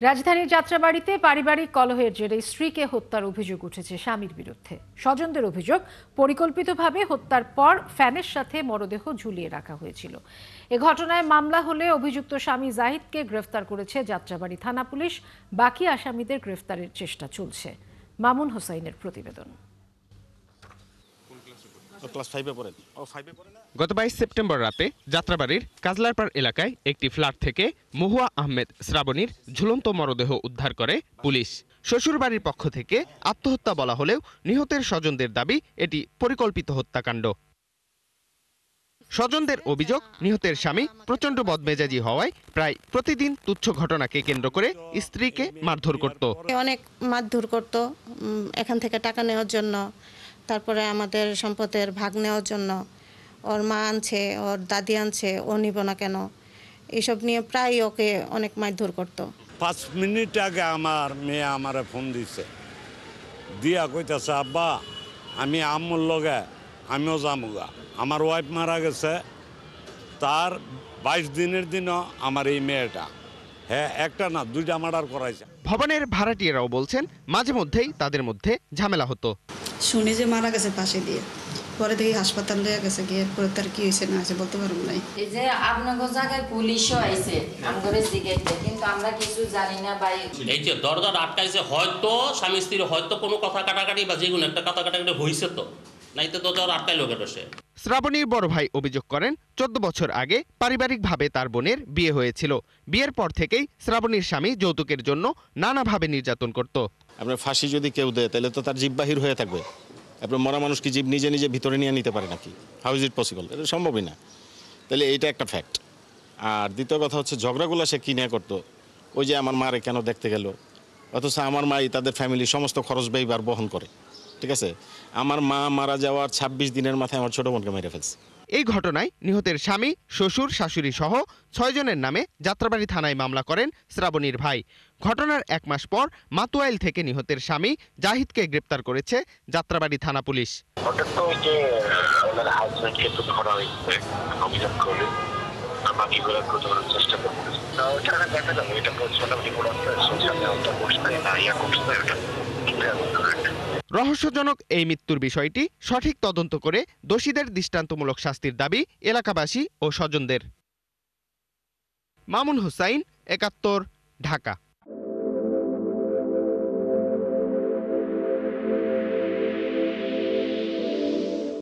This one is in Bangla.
রাজধানীর যাত্রাবাড়ীতে পারিবারিক কলহের জেরে স্ত্রীকে হত্যার অভিযোগ উঠেছে স্বামীর বিরুদ্ধে। স্বজনদের অভিযোগ, পরিকল্পিতভাবে হত্যার পর ফ্যানের সাথে মরদেহ ঝুলিয়ে রাখা হয়েছিল। এ ঘটনায় মামলা হলে অভিযুক্ত স্বামী জাহিদকে গ্রেফতার করেছে যাত্রাবাড়ী থানা পুলিশ। বাকি আসামিদের গ্রেফতারের চেষ্টা চলছে। মামুন হোসাইনের প্রতিবেদন। গত 22 সেপ্টেম্বর রাতে যাত্রাবাড়ির কাজলারপাড় এলাকায় একটি ফ্ল্যাট থেকে মহুয়া আহমেদ শ্রাবণীর ঝুলন্ত মরদেহ উদ্ধার করে পুলিশ। শ্বশুরবাড়ির পক্ষ থেকে আত্মহত্যা বলা হলেও নিহতের স্বজনদের দাবি এটি পরিকল্পিত হত্যাকাণ্ড। স্বজনদের অভিযোগ, নিহতের স্বামী প্রচণ্ড বদমেজাজি হওয়ায় প্রায় প্রতিদিন তুচ্ছ ঘটনাকে কেন্দ্র করে স্ত্রীকে মারধর করত। অনেক মারধর করত, এখান থেকে টাকা নেওয়ার জন্য, তারপরে আমাদের সম্পদের ভাগ নেওয়ার জন্য। ওর মা আনছে, ওর দাদি আনছে, ও নিব না কেন, এইসব নিয়ে প্রায় ওকে অনেক মারধর করতো। 5 মিনিট আগে আমার মেয়ে আমারে ফোন দিছে, দিয়া কইতাছে, আব্বা আমি আম্মুর লগে আমিও যামুগা। আমার ওয়াইফ মারা গেছে, তার 22 দিনের দিনও আমার এই মেয়েটা, হ্যাঁ একটা না 2টা মার্ডার করাইছে। ভবনের ভাড়াটিয়ারাও বলছেন মাঝে মধ্যেই তাদের মধ্যে ঝামেলা হতো। শুনি যে মারা গেছে পাশে দিয়ে, পরে দেখি হাসপাতাল নিয়ে গেছে, গিয়ে পরে তার কি হয়েছে না হয়েছে বলতে পারবো না। এই যে আপনাদের জায়গায় পুলিশও আইছে আমগরে জিগাইতে, কিন্তু আমরা কিছু জানি না ভাই। এই যে দরজা আটকাইছে, হয়তো স্বামী স্ত্রীর হয়তো কোনো কথা কাটাকাটি বা যে কোনো একটা কথা কাটাকাটি হয়েছে, তো নাইতে দরজা আটকাইলো কেন সে। শ্রাবণীর বড় ভাই অভিযোগ করেন 14 বছর আগে পারিবারিকভাবে তার বোনের বিয়ে হয়েছিল। বিয়ের পর থেকেই শ্রাবণীর স্বামী যৌতুকের জন্য নানাভাবে নির্যাতন করত। আপনার ফাঁসি যদি কেউ দেয় তাহলে তো তার জিভ বাহির হয়ে থাকবে। আপনার মরা মানুষ কি জীব নিজে নিজে ভিতরে নিয়ে নিতে পারে নাকি? How is it possible? এটা সম্ভবই না। তাহলে এইটা একটা ফ্যাক্ট। আর দ্বিতীয় কথা হচ্ছে ঝগড়াগুলো সে কিনে করতো। ওই যে আমার মারে কেন দেখতে গেল, অথচ আমার মাই তাদের ফ্যামিলির সমস্ত খরচ ব্যয়বার বহন করে। ঠিক আছে, আমার মা মারা যাওয়ার 26 দিনের মাথায় আমার ছোট বোনকে মেরে ফেলছে। এই ঘটনায় নিহতের স্বামী, শ্বশুর, শাশুড়ি সহ 6 জনের নামে যাত্রাবাড়ী থানায় মামলা করেন শ্রাবণীর ভাই। ঘটনার 1 মাস পর মাতুয়াইল থেকে নিহতের স্বামী জাহিদকে গ্রেপ্তার করেছে যাত্রাবাড়ী থানা পুলিশ। রহস্যজনক এই মৃত্যুর বিষয়টি সঠিক তদন্ত করে দোষীদের দৃষ্টান্তমূলক শাস্তির দাবি এলাকাবাসী ও স্বজনদের। মামুন হোসাইন, 71, ঢাকা।